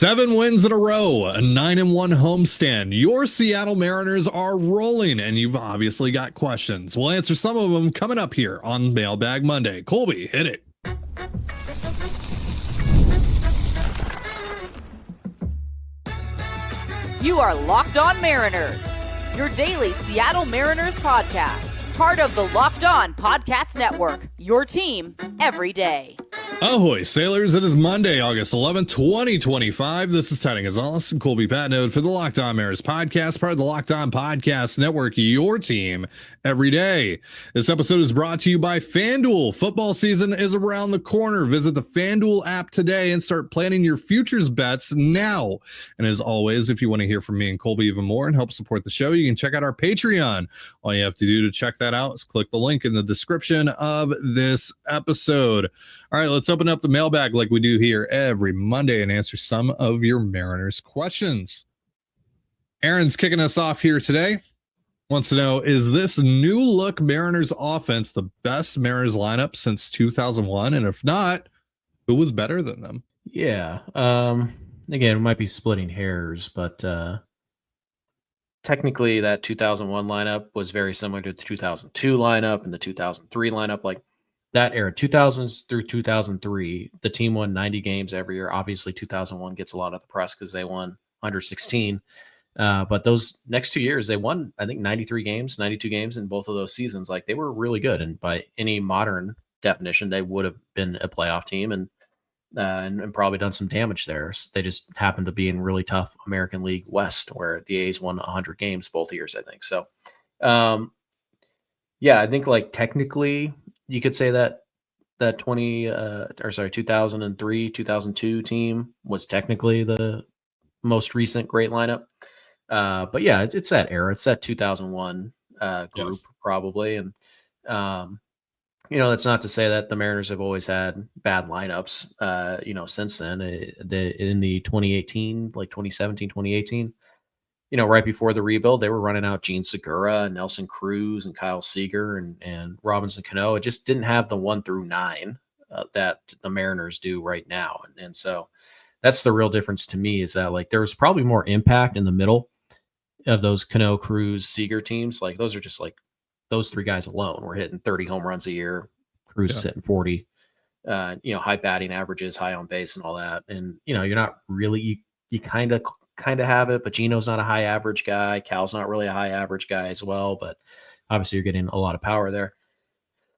7 wins in a row, a 9-1 homestand. Your Seattle Mariners are rolling, and you've obviously got questions. We'll answer some of them coming up here on Mailbag Monday. Colby, hit it. You are Locked On Mariners, your daily Seattle Mariners podcast. Part of the Locked On Podcast Network, your team every day. Ahoy, sailors. It is Monday, August 11th, 2025. This is Teddy Gonzalez and Colby Patnode for the Locked On Mariners podcast, part of the Locked On Podcast Network, your team every day. This episode is brought to you by FanDuel. Football season is around the corner. Visit the FanDuel app today and start planning your futures bets now. And as always, if you want to hear from me and Colby even more and help support the show, you can check out our Patreon. All you have to do to check that out is click the link in the description of this episode. All right, let's open up the mailbag like we do here every Monday and answer some of your Mariners questions. Aaron's kicking us off here today. Wants to know, is this new look Mariners offense the best Mariners lineup since 2001? And if not, who was better than them? Yeah. Again, we might be splitting hairs, but technically that 2001 lineup was very similar to the 2002 lineup and the 2003 lineup. Like, that era, 2000s through 2003, the team won 90 games every year. Obviously, 2001 gets a lot of the press because they won 116. But those next 2 years, they won, I think, 93 games, 92 games in both of those seasons. Like, they were really good. And by any modern definition, they would have been a playoff team and probably done some damage there. So they just happened to be in really tough American League West, where the A's won 100 games both years, I think. So, yeah, I think, like, technically, you could say that 2003, 2002 team was technically the most recent great lineup. But yeah, it's that era. It's that 2001 group probably. And, that's not to say that the Mariners have always had bad lineups, since then. In the 2018, like 2017, 2018, right before the rebuild, they were running out Gene Segura and Nelson Cruz and Kyle Seager and Robinson Cano. It just didn't have the 1 through 9 that the Mariners do right now. And so that's the real difference to me, is that, like, there was probably more impact in the middle of those Cano, Cruz, Seager teams. Like, those are just, like, those three guys alone were hitting 30 home runs a year. Cruz is hitting 40, high batting averages, high on base and all that. And, you're not really, you kind of have it, but Gino's not a high average guy. Cal's not really a high average guy as well, but obviously you're getting a lot of power there.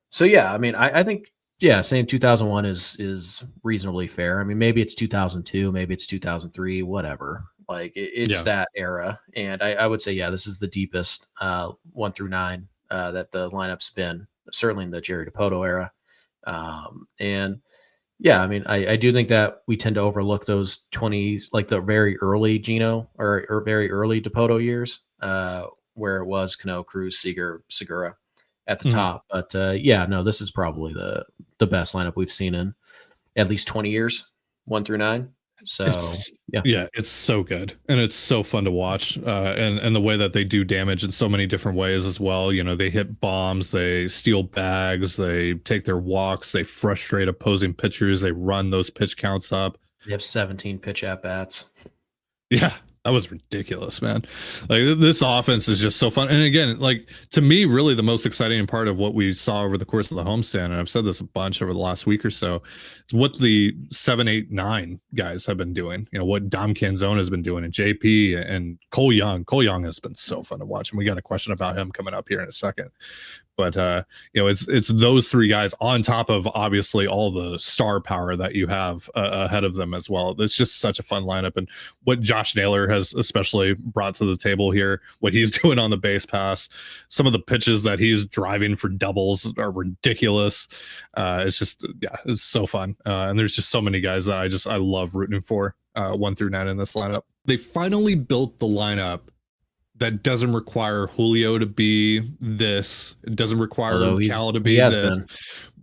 So yeah, I mean, I think, yeah, saying 2001 is reasonably fair. I mean, maybe it's 2002, maybe it's 2003, whatever. Like, it's that era. And I would say, yeah, this is the deepest 1 through 9 that the lineup's been, certainly in the Jerry Dipoto era. And yeah, I mean, I do think that we tend to overlook those 20s, like the very early Gino or very early Dipoto years, where it was Cano, Cruz, Seager, Segura at the top. But yeah, no, this is probably the best lineup we've seen in at least 20 years, 1 through 9. So yeah, it's so good, and it's so fun to watch, and the way that they do damage in so many different ways as well. They hit bombs, they steal bags, they take their walks, they frustrate opposing pitchers, they run those pitch counts up. They have 17 pitch at bats. Yeah, that was ridiculous, man. Like, this offense is just so fun. And again, like, to me, really the most exciting part of what we saw over the course of the homestand, and I've said this a bunch over the last week or so, is what the 7, 8, 9 guys have been doing. What Dom Canzone has been doing, and JP and Cole Young. Cole Young has been so fun to watch, and we got a question about him coming up here in a second. But it's those three guys on top of obviously all the star power that you have ahead of them as well. It's just such a fun lineup, and what Josh Naylor has especially brought to the table here, what he's doing on the base pass, some of the pitches that he's driving for doubles are ridiculous. It's just, yeah, it's so fun, and there's just so many guys that I love rooting for 1 through 9 in this lineup. They finally built the lineup that doesn't require Julio to be this. It doesn't require Cal to be this.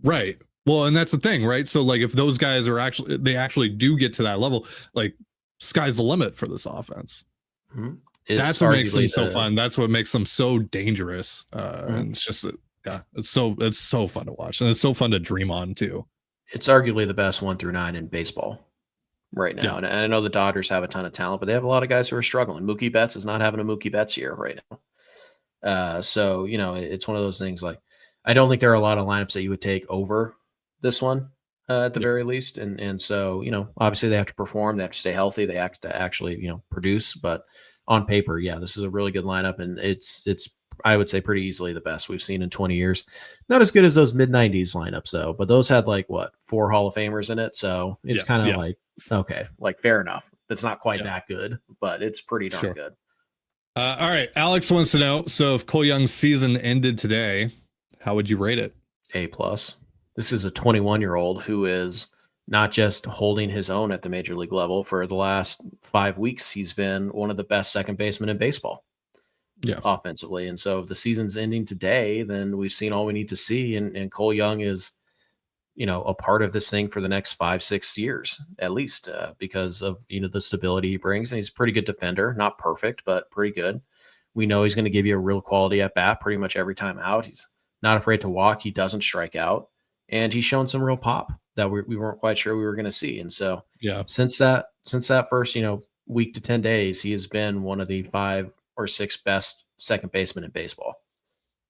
Right. Well, and that's the thing, right? So, like, if those guys they actually do get to that level, like, sky's the limit for this offense. Mm-hmm. That's what makes them so fun. That's what makes them so dangerous. And it's just, it's so fun to watch, and it's so fun to dream on too. It's arguably the best 1 through 9 in baseball. right now. Yeah. And I know the Dodgers have a ton of talent, but they have a lot of guys who are struggling. Mookie Betts is not having a Mookie Betts year right now. So, it's one of those things like, I don't think there are a lot of lineups that you would take over this one at the very least. And so, obviously they have to perform, they have to stay healthy, they have to actually, produce. But on paper, yeah, this is a really good lineup, and it's I would say pretty easily the best we've seen in 20 years. Not as good as those mid 90s lineups though, but those had like 4 Hall of Famers in it. So it's kind of like, okay, like fair enough. That's not quite that good, but it's pretty darn good. All right. Alex wants to know, so if Cole Young's season ended today, how would you rate it? A+. This is a 21-year-old who is not just holding his own at the major league level. For the last 5 weeks, he's been one of the best second basemen in baseball. Offensively. And so if the season's ending today, then we've seen all we need to see. And Cole Young is, a part of this thing for the next 5-6 years, at least, because of, the stability he brings. And he's a pretty good defender, not perfect, but pretty good. We know he's going to give you a real quality at bat pretty much every time out. He's not afraid to walk. He doesn't strike out, and he's shown some real pop that we weren't quite sure we were going to see. And so since that first, week to 10 days, he has been one of the 5 or 6 best second basemen in baseball.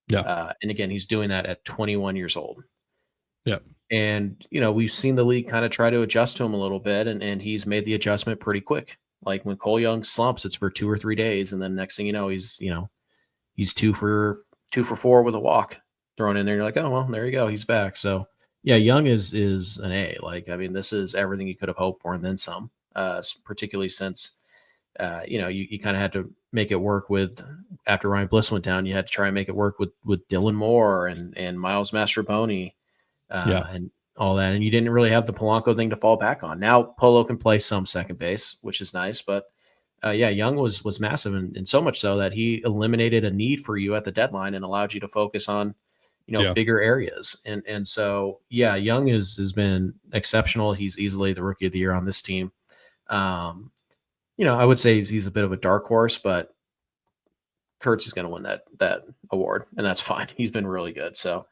And again, he's doing that at 21 years old. And, we've seen the league kind of try to adjust to him a little bit, and he's made the adjustment pretty quick. Like when Cole Young slumps, it's for 2 or 3 days. And then next thing you know, he's 2 for 4 with a walk thrown in there. You're like, oh, well, there you go. He's back. So yeah, Young is an A. Like, I mean, this is everything you could have hoped for and then some, particularly since, you kind of had to make it work with, after Ryan Bliss went down, you had to try and make it work with Dylan Moore and Miles Mastrobuoni and all that. And you didn't really have the Polanco thing to fall back on. Now Polo can play some second base, which is nice, but Young was massive, and so much so that he eliminated a need for you at the deadline and allowed you to focus on, bigger areas. And so, Young has been exceptional. He's easily the rookie of the year on this team. I would say he's a bit of a dark horse, but Kurtz is going to win that award, and that's fine. He's been really good. So,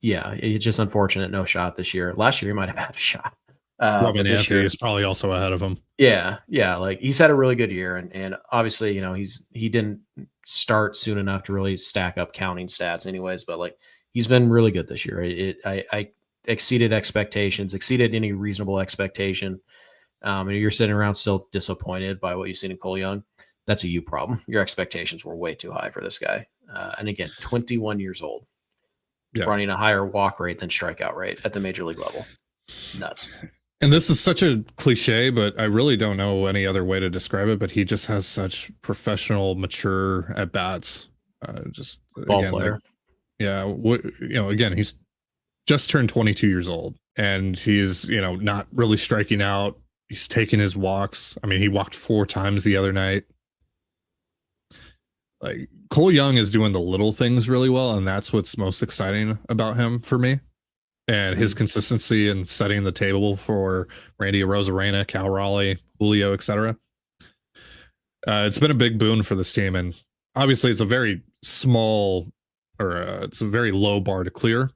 it's just unfortunate no shot this year. Last year he might have had a shot. Robin Anthony is probably also ahead of him. Yeah. Like he's had a really good year, and obviously, he didn't start soon enough to really stack up counting stats anyways, but like he's been really good this year. I exceeded expectations, exceeded any reasonable expectation. And you're sitting around still disappointed by what you've seen in Cole Young. That's a you problem. Your expectations were way too high for this guy. And again, 21 years old, running a higher walk rate than strikeout rate at the major league level. Nuts. And this is such a cliche, but I really don't know any other way to describe it. But he just has such professional, mature at bats. Just ball player. Again, he's just turned 22 years old, and he's not really striking out. He's taking his walks. I mean, he walked 4 times the other night. Like Cole Young is doing the little things really well, and that's what's most exciting about him for me. And his consistency in setting the table for Randy Arozarena, Cal Raleigh, Julio, etc. It's been a big boon for this team, and obviously it's a very it's a very low bar to clear.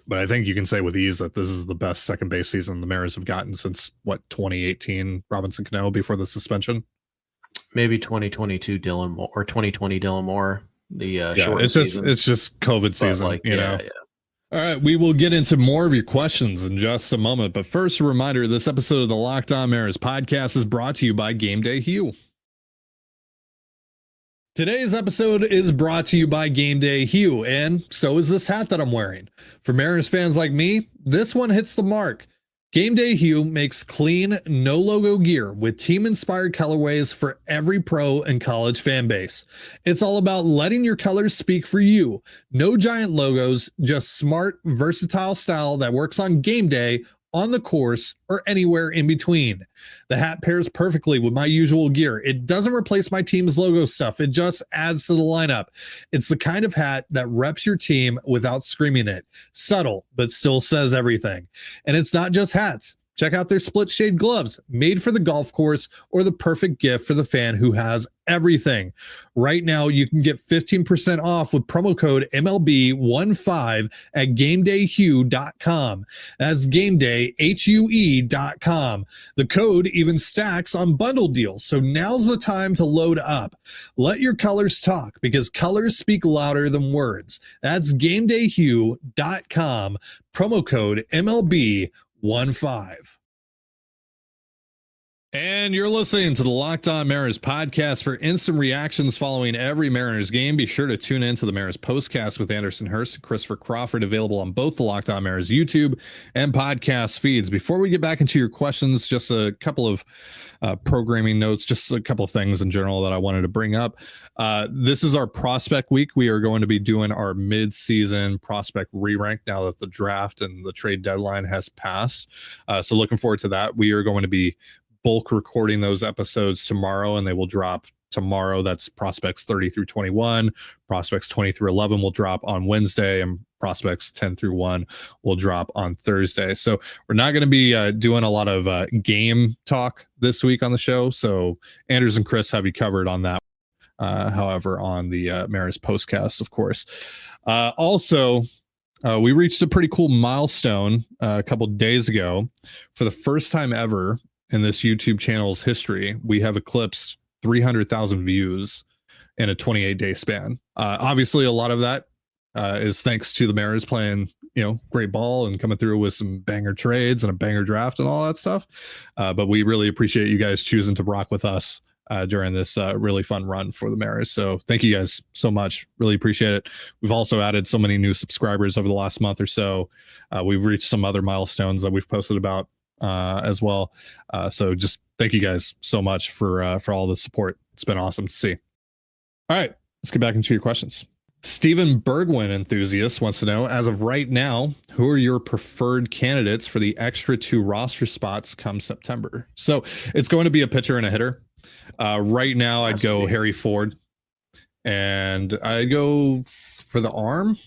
But I think you can say with ease that this is the best second base season the Mariners have gotten since 2018 Robinson Cano before the suspension. Maybe 2022 Dylan Moore or 2020 Dylan Moore. It's just COVID season, All right, we will get into more of your questions in just a moment. But first, a reminder, this episode of the Locked On Mariners podcast is brought to you by Gameday Hue. Today's episode is brought to you by Gameday Hue, and so is this hat that I'm wearing. For Mariners fans like me, this one hits the mark. Gameday Hue makes clean, no-logo gear with team-inspired colorways for every pro and college fan base. It's all about letting your colors speak for you. No giant logos, just smart, versatile style that works on game day, on the course, or anywhere in between. The hat pairs perfectly with my usual gear. It doesn't replace my team's logo stuff. It just adds to the lineup. It's the kind of hat that reps your team without screaming it. Subtle, but still says everything. And it's not just hats. Check out their split shade gloves, made for the golf course or the perfect gift for the fan who has everything. Right now, you can get 15% off with promo code MLB15 at GamedayHue.com. That's GamedayHue.com. The code even stacks on bundle deals, so now's the time to load up. Let your colors talk, because colors speak louder than words. That's GamedayHue.com. Promo code MLB15. And you're listening to the Locked On Mariners podcast. For instant reactions following every Mariners game, be sure to tune in to the Mariners postcast with Anderson Hurst and Christopher Crawford, available on both the Locked On Mariners YouTube and podcast feeds. Before we get back into your questions, just a couple of programming notes, just a couple of things in general that I wanted to bring up. This is our prospect week. We are going to be doing our mid-season prospect re-rank now that the draft and the trade deadline has passed. So looking forward to that. We are going to be bulk recording those episodes tomorrow, and they will drop tomorrow. That's prospects 30 through 21. Prospects 20 through 11 will drop on Wednesday, and prospects 10 through 1 will drop on Thursday. So we're not going to be doing a lot of game talk this week on the show. So Anders and Chris have you covered on that. However, on the Mariners postcast, of course. Also, we reached a pretty cool milestone a couple days ago. For the first time ever in this YouTube channel's history, we have eclipsed 300,000 views in a 28-day span. Obviously, a lot of that is thanks to the Mariners playing, great ball and coming through with some banger trades and a banger draft and all that stuff. But we really appreciate you guys choosing to rock with us during this really fun run for the Mariners. So thank you guys so much. Really appreciate it. We've also added so many new subscribers over the last month or so. We've reached some other milestones that we've posted about as well. So just thank you guys so much for all the support. It's been awesome to see. All right, let's get back into your questions. Steven Bergwin enthusiast wants to know, as of right now, who are your preferred candidates for the extra 2 roster spots come September? So it's going to be a pitcher and a hitter. Right now, I'd go Harry Ford, and I'd go for the arm,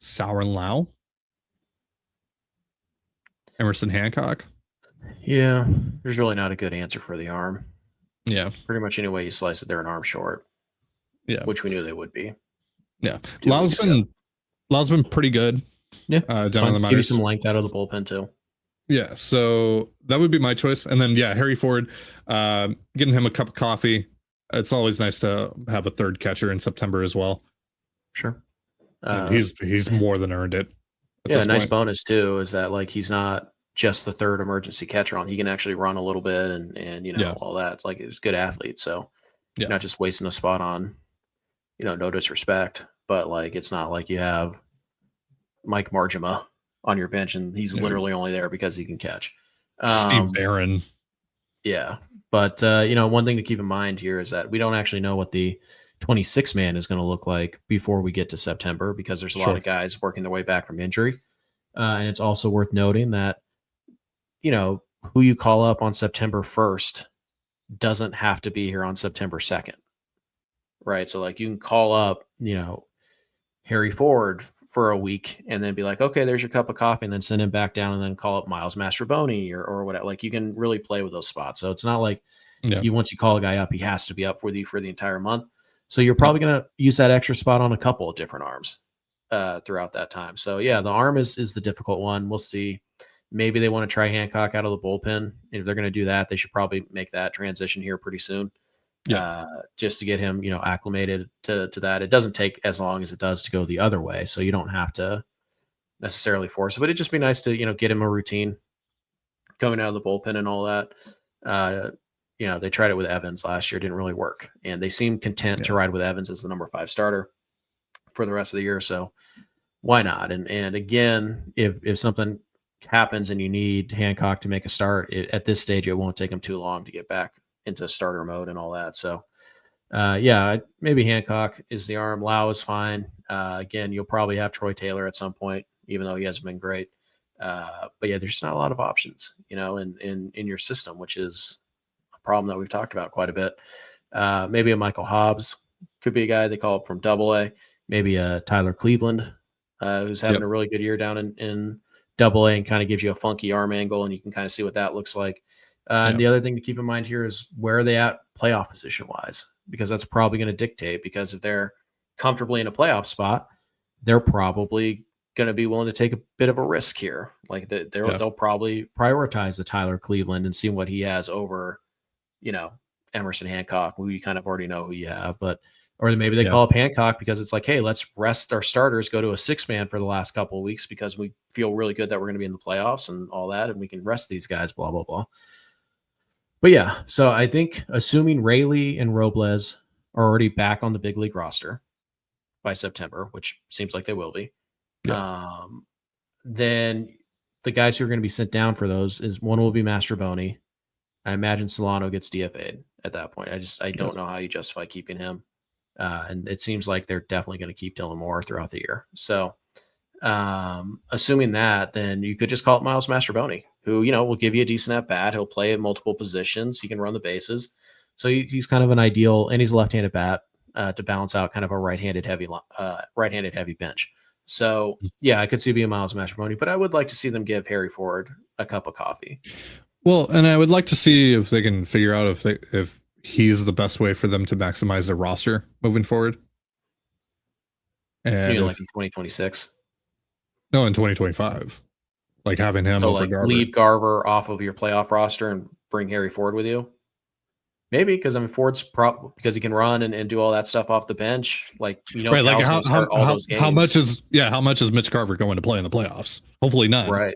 Sauron Lau, Emerson Hancock. Yeah, there's really not a good answer for the arm. Yeah. Pretty much any way you slice it, they're an arm short. Yeah. Which we knew they would be. Yeah. Lau's been pretty good. Yeah. Down on the minors. Maybe some length out of the bullpen too. Yeah. So that would be my choice. And then, Harry Ford, getting him a cup of coffee. It's always nice to have a third catcher in September as well. Sure. He's more than earned it. Yeah, a nice bonus too is that he's not just the third emergency catcher on. He can actually run a little bit and all that. It's he's a good athlete. So you're not just wasting a spot on, no disrespect, but it's not like you have Mike Margema on your bench and he's literally only there because he can catch. Steve Barron. Yeah. But one thing to keep in mind here is that we don't actually know what the 26 man is going to look like before we get to September, because there's a lot of guys working their way back from injury. And it's also worth noting that, who you call up on September 1st doesn't have to be here on September 2nd. Right. So you can call up, Harry Ford for a week and then be like, okay, there's your cup of coffee, and then send him back down and then call up Miles Mastroboni or whatever. You can really play with those spots. So it's not like once you call a guy up, he has to be up for the entire month. So you're probably going to use that extra spot on a couple of different arms throughout that time. So the arm is the difficult one. We'll see. Maybe they want to try Hancock out of the bullpen. If they're going to do that, they should probably make that transition here pretty soon. Just to get him, acclimated to that. It doesn't take as long as it does to go the other way. So you don't have to necessarily force it, but it'd just be nice to, get him a routine coming out of the bullpen and all that. They tried it with Evans last year. It didn't really work. And they seemed content to ride with Evans as the number 5 starter for the rest of the year. So why not? And again, if something happens and you need Hancock to make a start, at this stage, it won't take him too long to get back into starter mode and all that. So maybe Hancock is the arm. Lau is fine. Again, you'll probably have Troy Taylor at some point, even though he hasn't been great. But there's just not a lot of options, in your system, which is problem that we've talked about quite a bit. Maybe a Michael Hobbs could be a guy they call up from Double-A. Maybe a Tyler Cleveland, who's having a really good year down in double A and kind of gives you a funky arm angle, and you can kind of see what that looks like. And the other thing to keep in mind here is where are they at playoff position wise, because that's probably going to dictate, because if they're comfortably in a playoff spot, they're probably going to be willing to take a bit of a risk here. Like they'll probably prioritize the Tyler Cleveland and see what he has over, Emerson Hancock, who you kind of already know who you have, or maybe they call up Hancock because it's like, hey, let's rest our starters, go to a 6-man for the last couple of weeks because we feel really good that we're going to be in the playoffs and all that, and we can rest these guys, blah, blah, blah. But yeah, so I think assuming Rayleigh and Robles are already back on the big league roster by September, which seems like they will be, then the guys who are going to be sent down for those is one will be Mastroboni. I imagine Solano gets DFA'd at that point. I don't know how you justify keeping him. And it seems like they're definitely going to keep Dylan Moore throughout the year. So assuming that, then you could just call it Miles Mastroboni, who, will give you a decent at bat. He'll play at multiple positions. He can run the bases. So he's kind of an ideal, and he's a left-handed bat to balance out kind of a right-handed heavy bench. So yeah, I could see it being Miles Mastroboni, but I would like to see them give Harry Ford a cup of coffee. Well, and I would like to see if they can figure out if he's the best way for them to maximize their roster moving forward. And like in 2026? No, in 2025. Like having him over Garver. Leave Garver off of your playoff roster and bring Harry Ford with you? Maybe, because Ford's because he can run and do all that stuff off the bench. Like, right, like how much is Mitch Garver going to play in the playoffs? Hopefully not. Right.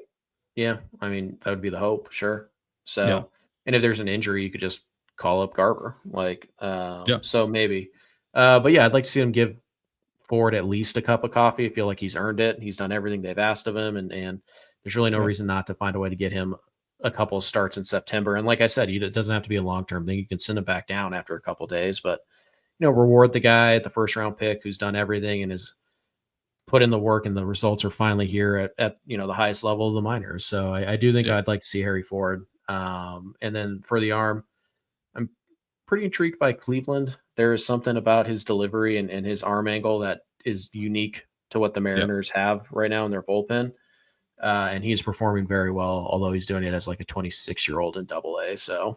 Yeah. I mean, that would be the hope, sure. So, and if there's an injury, you could just call up Garver. So maybe. But yeah, I'd like to see him give Ford at least a cup of coffee. I feel like he's earned it. He's done everything they've asked of him, and there's really no reason not to find a way to get him a couple of starts in September. And like I said, it doesn't have to be a long-term thing. You can send him back down after a couple of days, but reward the guy at the first round pick who's done everything and has put in the work, and the results are finally here at the highest level of the minors. So I do think I'd like to see Harry Ford. And then for the arm, I'm pretty intrigued by Cleveland. There is something about his delivery and his arm angle that is unique to what the Mariners have right now in their bullpen. And he's performing very well, although he's doing it as like a 26-year-old in Double-A. So,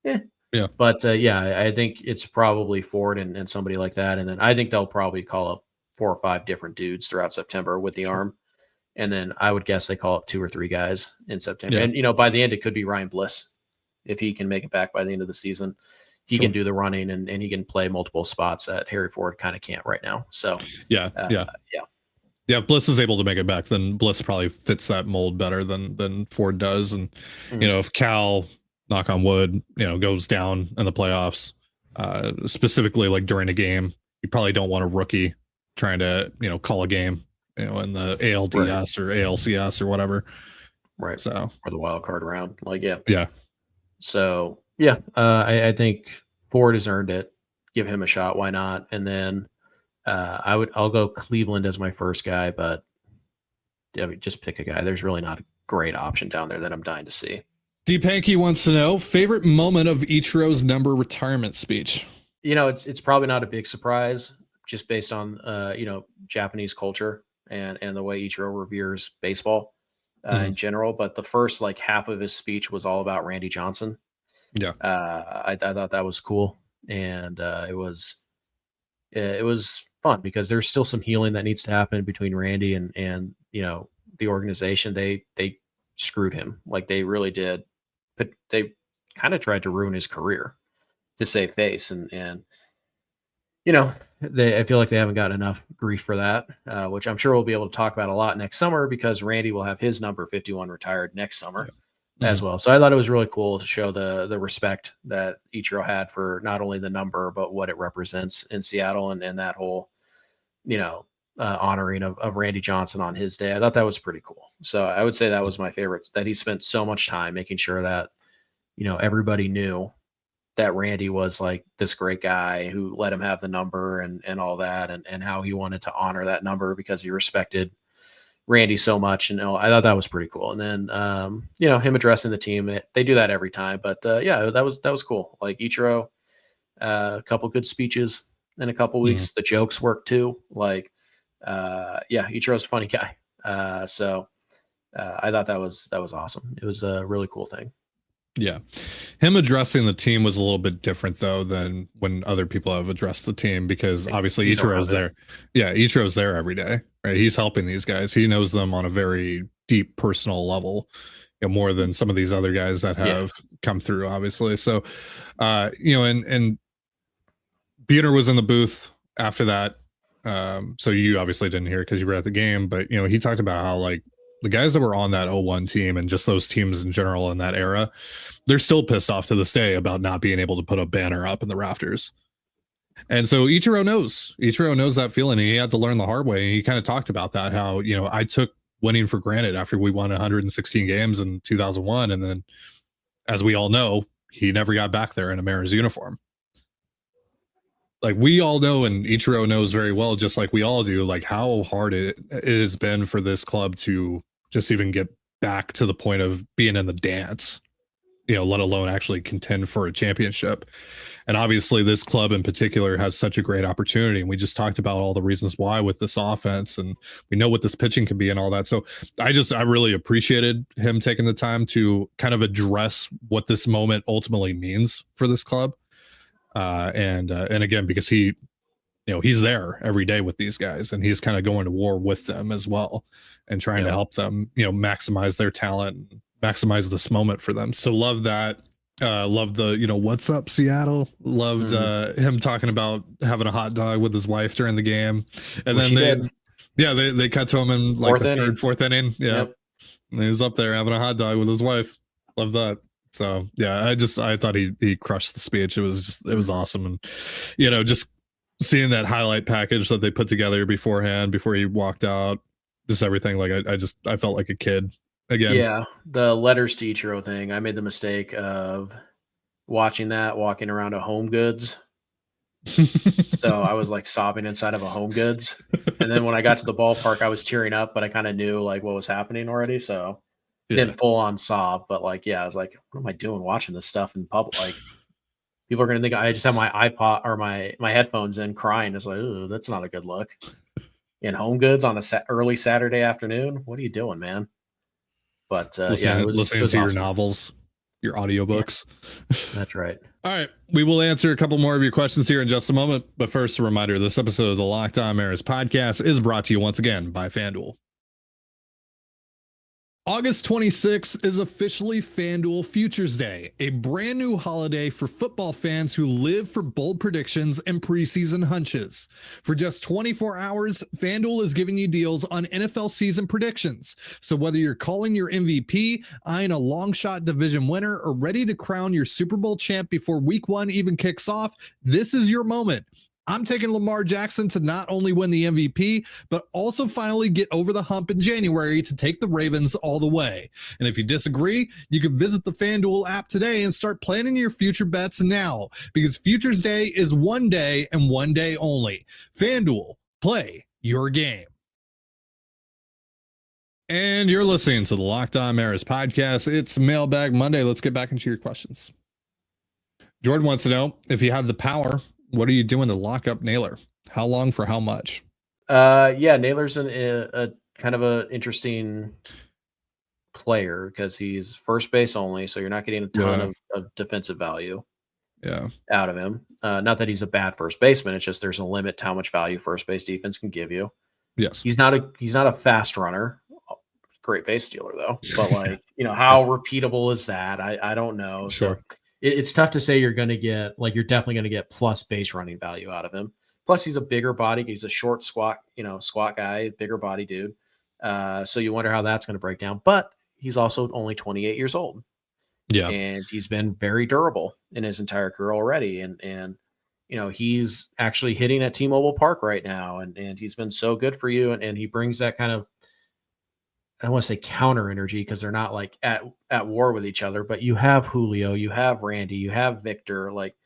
yeah. But I think it's probably Ford and somebody like that. And then I think they'll probably call up 4 or 5 different dudes throughout September with the arm. And then I would guess they call up 2 or 3 guys in September. Yeah. And, by the end, it could be Ryan Bliss. If he can make it back by the end of the season, he can do the running and he can play multiple spots that Harry Ford kind of can't right now. So, yeah. If Bliss is able to make it back, then Bliss probably fits that mold better than Ford does. And, if Cal, knock on wood, goes down in the playoffs, specifically like during a game, you probably don't want a rookie trying to, call a game, in the ALDS or ALCS or whatever. Right. So, or the wild card round. Yeah. So, I think Ford has earned it. Give him a shot. Why not? And then I'll go Cleveland as my first guy, but just pick a guy. There's really not a great option down there that I'm dying to see. Deep Hanky wants to know favorite moment of Ichiro's number retirement speech. It's probably not a big surprise, just based on Japanese culture and the way Ichiro reveres baseball in general. But the first half of his speech was all about Randy Johnson. Yeah, I thought that was cool, and it was fun because there's still some healing that needs to happen between Randy and the organization. They screwed him, like they really did, but they kind of tried to ruin his career to save face, and I feel like they haven't gotten enough grief for that, which I'm sure we'll be able to talk about a lot next summer because Randy will have his number 51 retired next summer as well. So I thought it was really cool to show the respect that Ichiro had for not only the number, but what it represents in Seattle and that whole, honoring of Randy Johnson on his day. I thought that was pretty cool. So I would say that was my favorite, that he spent so much time making sure that, everybody knew that Randy was like this great guy who let him have the number and all that, and how he wanted to honor that number because he respected Randy so much. And I thought that was pretty cool. And then, him addressing the team, they do that every time, but that was cool. Like Ichiro, a couple good speeches in a couple weeks. The jokes work too. Ichiro's a funny guy. So I thought that was awesome. It was a really cool thing. Yeah. Him addressing the team was a little bit different though than when other people have addressed the team, because obviously Ichiro's there. Yeah, Ichiro's there every day, right? He's helping these guys. He knows them on a very deep personal level, more than some of these other guys that have come through, obviously. So and Buhner was in the booth after that. So you obviously didn't hear it because you were at the game, but he talked about how like the guys that were on that 0-1 team and just those teams in general in that era, they're still pissed off to this day about not being able to put a banner up in the rafters. And so Ichiro knows that feeling. And he had to learn the hard way. And he kind of talked about that, how, I took winning for granted after we won 116 games in 2001. And then, as we all know, he never got back there in a Mariners uniform. Like we all know, and Ichiro knows very well, just like we all do, like how hard it has been for this club to just even get back to the point of being in the dance, let alone actually contend for a championship. And obviously this club in particular has such a great opportunity. And we just talked about all the reasons why with this offense, and we know what this pitching can be and all that. So I really appreciated him taking the time to kind of address what this moment ultimately means for this club. And again, because he's there every day with these guys, and he's kind of going to war with them as well and trying to help them, maximize their talent, maximize this moment for them. So love that. Loved the, what's up, Seattle. Loved him talking about having a hot dog with his wife during the game. And then they cut to him in like fourth inning. Yeah. Yep. And he's up there having a hot dog with his wife. Love that. So yeah, I thought he crushed the speech. It was awesome. And, just seeing that highlight package that they put together before he walked out, just everything. Like I felt like a kid again. Yeah. The letters to Ichiro thing. I made the mistake of walking around a Home Goods. So I was like sobbing inside of a Home Goods. And then when I got to the ballpark, I was tearing up, but I kind of knew like what was happening already. So didn't full on sob, but like, I was like, what am I doing watching this stuff in public? Like people are going to think I just have my iPod or my headphones in crying. It's like, ooh, that's not a good look. In Home Goods on a early Saturday afternoon. What are you doing, man? But listening to your novels, your audiobooks. Yeah. That's right. All right. We will answer a couple more of your questions here in just a moment. But first, a reminder, this episode of the Locked On Mariners podcast is brought to you once again by FanDuel. August 26th is officially FanDuel Futures Day, a brand new holiday for football fans who live for bold predictions and preseason hunches. For just 24 hours, FanDuel is giving you deals on NFL season predictions. So whether you're calling your MVP, eyeing a long shot division winner, or ready to crown your Super Bowl champ before week 1 even kicks off, this is your moment. I'm taking Lamar Jackson to not only win the MVP, but also finally get over the hump in January to take the Ravens all the way. And if you disagree, you can visit the FanDuel app today and start planning your future bets now, because Futures Day is one day and one day only. FanDuel, play your game. And you're listening to the Locked On Mariners podcast. It's Mailbag Monday. Let's get back into your questions. Jordan wants to know, if you had the power, what are you doing to lock up Naylor? How long for how much? Naylor's a kind of an interesting player because he's first base only, so you're not getting a ton of defensive value out of him. Not that he's a bad first baseman, it's just there's a limit to how much value first base defense can give you. Yes. He's not a fast runner. Great base stealer though. But like, how repeatable is that? I don't know. Sure. So it's tough to say you're definitely going to get plus base running value out of him. Plus he's a bigger body. He's a short, squat guy, bigger body dude. So you wonder how that's going to break down, but he's also only 28 years old. Yeah. And he's been very durable in his entire career already. And he's actually hitting at T-Mobile Park right now. And he's been so good for you. And he brings that kind of, I don't want to say counter energy because they're not like at war with each other, but you have Julio, you have Randy, you have Victor. Like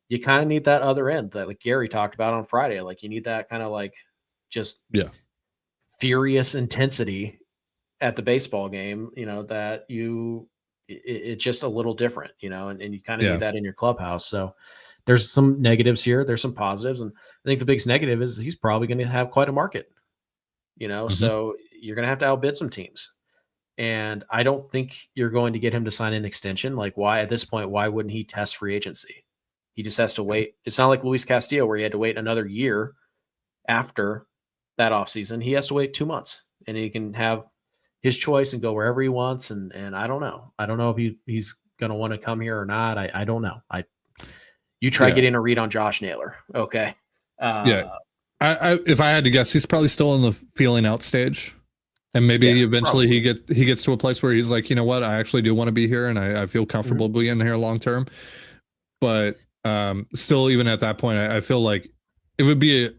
you kind of need that other end that like Gary talked about on Friday. Like you need that kind of like just furious intensity at the baseball game, that it's just a little different, and you kind of need that in your clubhouse. So there's some negatives here. There's some positives. And I think the biggest negative is he's probably going to have quite a market, so you're going to have to outbid some teams. And I don't think you're going to get him to sign an extension. Like, why at this point, why wouldn't he test free agency? He just has to wait. It's not like Luis Castillo where he had to wait another year after that offseason. He has to wait 2 months and he can have his choice and go wherever he wants. And I don't know. I don't know if he's going to want to come here or not. I don't know. You try getting a read on Josh Naylor. Okay. I if I had to guess, he's probably still in the feeling out stage. And maybe eventually probably. he gets to a place where he's like, you know what, I actually do want to be here and I feel comfortable being here long term. But still, even at that point, I feel like it would be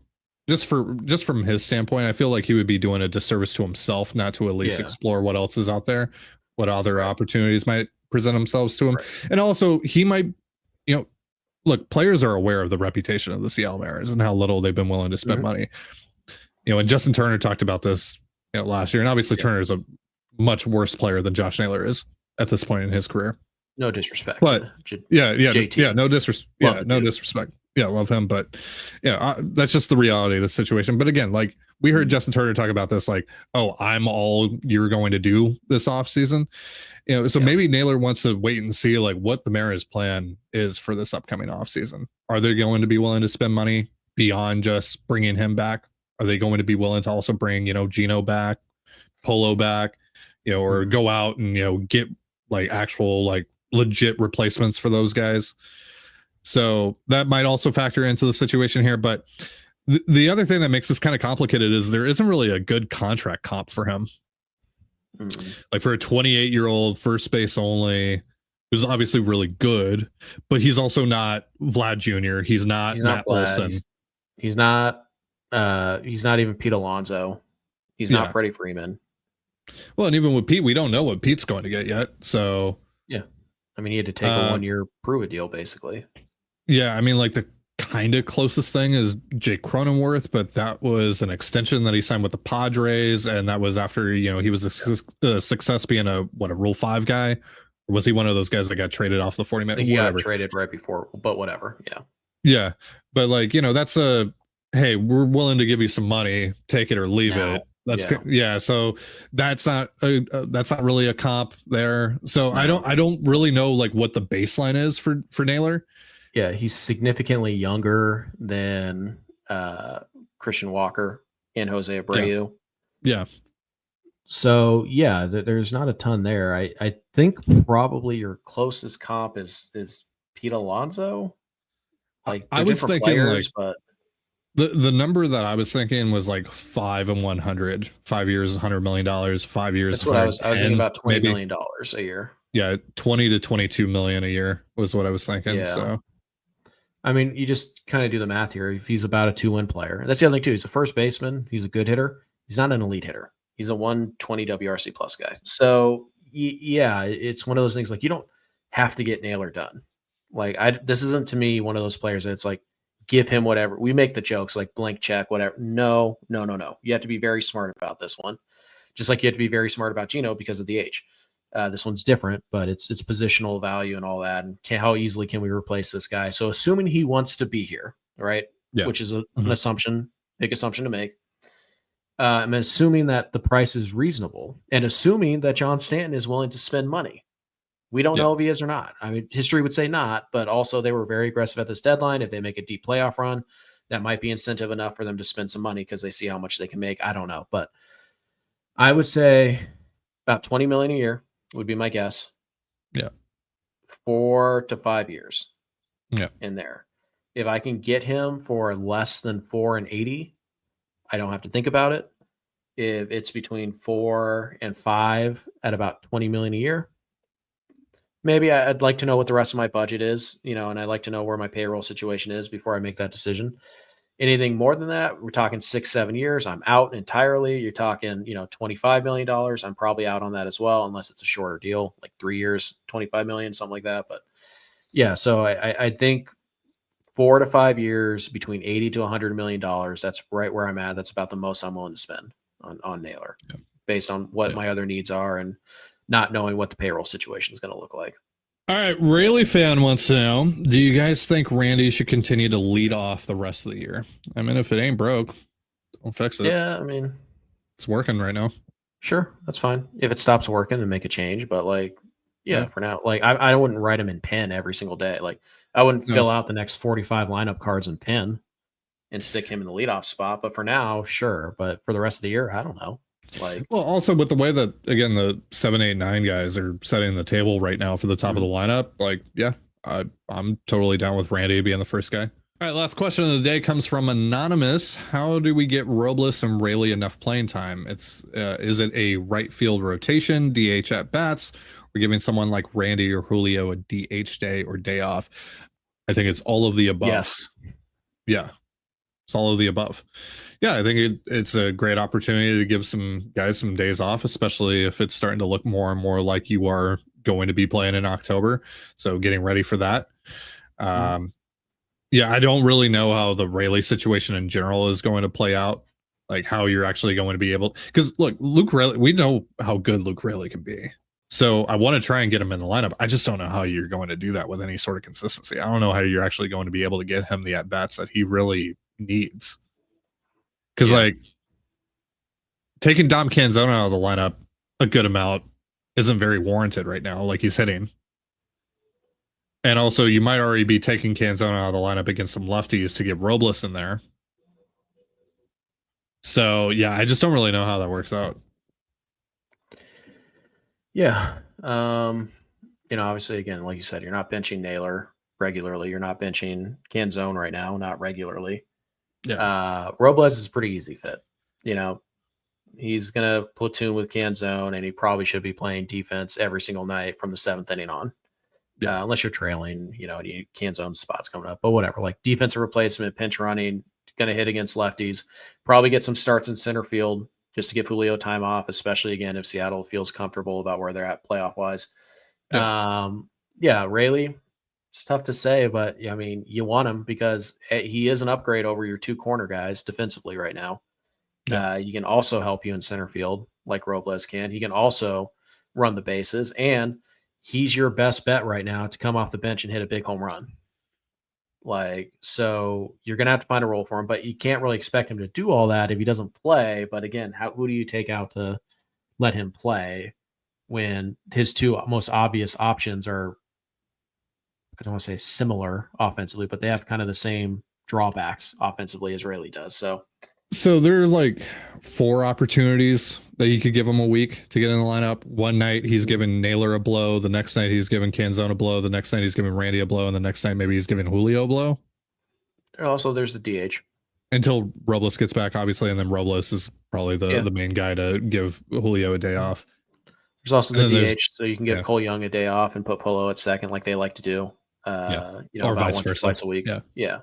just from his standpoint, I feel like he would be doing a disservice to himself not to at least explore what else is out there, what other opportunities might present themselves to him. Right. And also he might, look, players are aware of the reputation of the Seattle Mariners and how little they've been willing to spend money. And Justin Turner talked about this last year, and obviously Turner is a much worse player than Josh Naylor is at this point in his career. No disrespect, but no disrespect. No disrespect. Yeah, love him, but that's just the reality of the situation. But again, like we heard Justin Turner talk about this, like, oh, I'm all you're going to do this offseason. Maybe Naylor wants to wait and see like what the Mariners' plan is for this upcoming offseason. Are they going to be willing to spend money beyond just bringing him back? Are they going to be willing to also bring, Gino back, Polo back, or go out and, get like actual, like legit replacements for those guys? So that might also factor into the situation here. But the other thing that makes this kind of complicated is there isn't really a good contract comp for him. Like for a 28-year-old first base only, who's obviously really good, but he's also not Vlad Jr. He's not Matt Olson. He's not even Pete Alonso. He's not Freddie Freeman. Well, and even with Pete, we don't know what Pete's going to get yet. So I mean, he had to take a 1-year prove it deal, basically. Yeah, I mean, like the kind of closest thing is Jake Cronenworth, but that was an extension that he signed with the Padres, and that was after he was a success being a Rule 5 guy. Or was he one of those guys that got traded off the 40-man? He got traded right before, but whatever. Yeah, but like that's a hey, we're willing to give you some money, take it or leave it. That's so that's not really a comp there. So no. I don't really know like what the baseline is for Naylor. Yeah, he's significantly younger than Christian Walker and Jose Abreu. Yeah. So there's not a ton there. I think probably your closest comp is Pete Alonso. Like I was thinking players, but the number that I was thinking was like 5 and 100, 5 years, $100 million, 5 years. That's what I was thinking about $20 million a year. Yeah, 20 to 22 million a year was what I was thinking. Yeah. So, I mean, you just kind of do the math here. If he's about a 2-win player, that's the other thing too. He's a first baseman. He's a good hitter. He's not an elite hitter. He's a 120 WRC plus guy. So it's one of those things like you don't have to get Naylor done. Like this isn't to me one of those players that it's like, give him whatever. We make the jokes like blank check, whatever. No. You have to be very smart about this one. Just like you have to be very smart about Gino because of the age. This one's different, but it's positional value and all that. And how easily can we replace this guy? So assuming he wants to be here, right? Yeah. Which is an assumption, big assumption to make. I'm assuming that the price is reasonable and assuming that John Stanton is willing to spend money. We don't know if he is or not. I mean, history would say not, but also they were very aggressive at this deadline. If they make a deep playoff run, that might be incentive enough for them to spend some money because they see how much they can make. I don't know, but I would say about $20 million a year would be my guess. Yeah. 4 to 5 years. Yeah. In there. If I can get him for less than 4 and 80, I don't have to think about it. If it's between 4 and 5 at about $20 million a year, maybe I'd like to know what the rest of my budget is, and I'd like to know where my payroll situation is before I make that decision. Anything more than that, we're talking 6-7 years. I'm out entirely. You're talking, $25 million. I'm probably out on that as well, unless it's a shorter deal, like 3 years, $25 million, something like that. But yeah, so I think 4 to 5 years between $80 to $100 million. That's right where I'm at. That's about the most I'm willing to spend on Naylor based on what my other needs are and not knowing what the payroll situation is going to look like. All right. Rayleigh fan wants to know, do you guys think Randy should continue to lead off the rest of the year? I mean, if it ain't broke, don't fix it. Yeah. I mean, it's working right now. Sure, that's fine. If it stops working, then make a change. But like, yeah, Yeah. for now, like I wouldn't write him in pen every single day. Like I wouldn't No. fill out the next 45 lineup cards in pen and stick him in the leadoff spot. But for now, sure. But for the rest of the year, I don't know. Like, Well, also with the way that again the 7, 8, 9 guys are setting the table right now for the top of the lineup, like yeah, I'm totally down with Randy being the first guy. All right, last question of the day comes from Anonymous. How do we get Robles and Rayleigh enough playing time? It's is it a right field rotation, DH at bats? We're giving someone like Randy or Julio a DH day or day off. I think it's all of the above. yes, Yeah, it's all of the above. Yeah, I think it's a great opportunity to give some guys some days off, especially if it's starting to look more and more like you are going to be playing in October. So getting ready for that. Yeah, I don't really know how the Rayleigh situation in general is going to play out. Like how you're actually going to be able, because look, Luke Rayleigh, we know how good Luke Rayleigh can be. So I want to try and get him in the lineup. I just don't know how you're going to do that with any sort of consistency. I don't know how you're actually going to be able to get him the at bats that he really needs. Because like taking Dom Canzone out of the lineup a good amount isn't very warranted right now. Like he's hitting. And also, you might already be taking Canzone out of the lineup against some lefties to get Robles in there. So, yeah, I just don't really know how that works out. yeah. Obviously, again, like you said, you're not benching Naylor regularly. You're not benching Canzone right now, not regularly. Yeah. Robles is a pretty easy fit. He's gonna platoon with Canzone, and he probably should be playing defense every single night from the 7th inning on. Yeah. Unless you're trailing, and Canzone spots coming up, but whatever. Like defensive replacement, pinch running, gonna hit against lefties. Probably get some starts in center field just to give Julio time off, especially again if Seattle feels comfortable about where they're at playoff wise. Rayleigh, it's tough to say, but I mean, you want him because he is an upgrade over your 2 corner guys defensively right now. You can also help you in center field like Robles can. He can also run the bases, and he's your best bet right now to come off the bench and hit a big home run. So you're going to have to find a role for him, but you can't really expect him to do all that if he doesn't play. But again, who do you take out to let him play when his 2 most obvious options are, I don't want to say similar offensively, but they have kind of the same drawbacks offensively as Rayleigh does. So there are like 4 opportunities that you could give him a week to get in the lineup. One night he's giving Naylor a blow. The next night he's giving Canzone a blow. The next night he's giving Randy a blow. And the next night maybe he's giving Julio a blow. Also, there's the DH. Until Robles gets back, obviously. And then Robles is probably the main guy to give Julio a day off. There's also the DH, so you can give Cole Young a day off and put Polo at second like they like to do. Or vice versa. Twice a week. Yeah.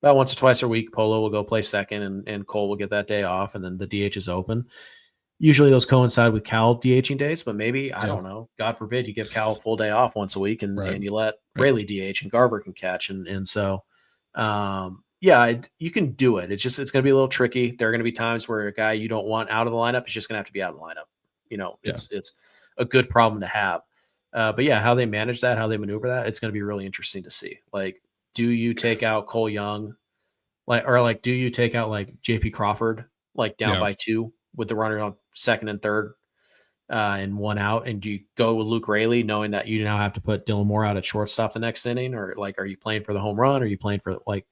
About once or twice a week, Polo will go play second, and Cole will get that day off, and then the DH is open. Usually those coincide with Cal DHing days, but maybe, I don't know, God forbid, you give Cal a full day off once a week, and you let Rayleigh DH and Garver can catch. And so, you can do it. It's going to be a little tricky. There are going to be times where a guy you don't want out of the lineup is just going to have to be out of the lineup. It's a good problem to have. But how they manage that, how they maneuver that, it's going to be really interesting to see. Like, do you take out Cole Young, do you take out like JP Crawford, like down by 2 with the runner on second and third, and 1 out, and do you go with Luke Rayleigh, knowing that you now have to put Dylan Moore out at shortstop the next inning, or like, are you playing for the home run? Or are you playing for like?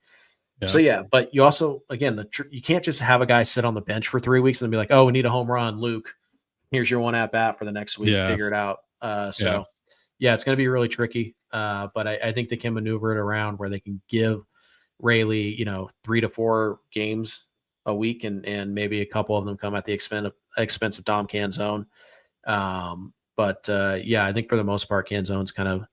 So but you also again you can't just have a guy sit on the bench for 3 weeks and be like, oh, we need a home run, Luke. Here's your 1 at bat for the next week. Figure it out. It's going to be really tricky. But I think they can maneuver it around where they can give Rayleigh, 3 to 4 games a week, and maybe a couple of them come at the expense of Dom Canzone. I think for the most part, Canzone's kind of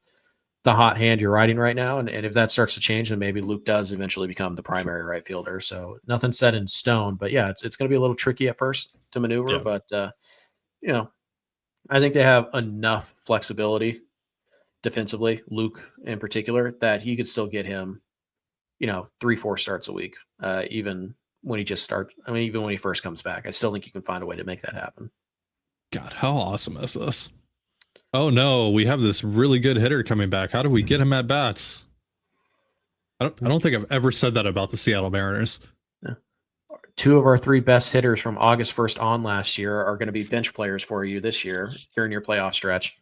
the hot hand you're riding right now. And if that starts to change, then maybe Luke does eventually become the primary right fielder. So nothing set in stone, but it's going to be a little tricky at first to maneuver, but I think they have enough flexibility defensively, Luke in particular, that he could still get him, 3-4 starts a week, even when he just starts. I mean, even when he first comes back, I still think you can find a way to make that happen. God, how awesome is this? Oh no, we have this really good hitter coming back. How do we get him at bats? I don't think I've ever said that about the Seattle Mariners. 2 of our 3 best hitters from August 1st on last year are going to be bench players for you this year during your playoff stretch.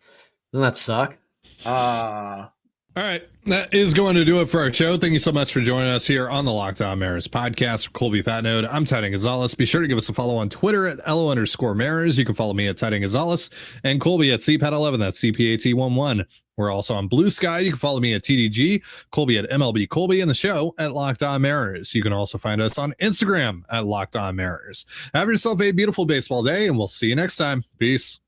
Doesn't that suck? All right, that is going to do it for our show. Thank you so much for joining us here on the Locked On Mariners podcast. Colby Patnode, I'm Titan Gonzalez. Be sure to give us a follow on Twitter at @LO_Mariners. You can follow me at Titan Gonzalez and Colby at CPAT11. That's CPAT11. We're also on Blue Sky. You can follow me at TDG, Colby at MLB Colby, and the show at Locked On Mariners. You can also find us on Instagram at Locked On Mariners. Have yourself a beautiful baseball day, and we'll see you next time. Peace.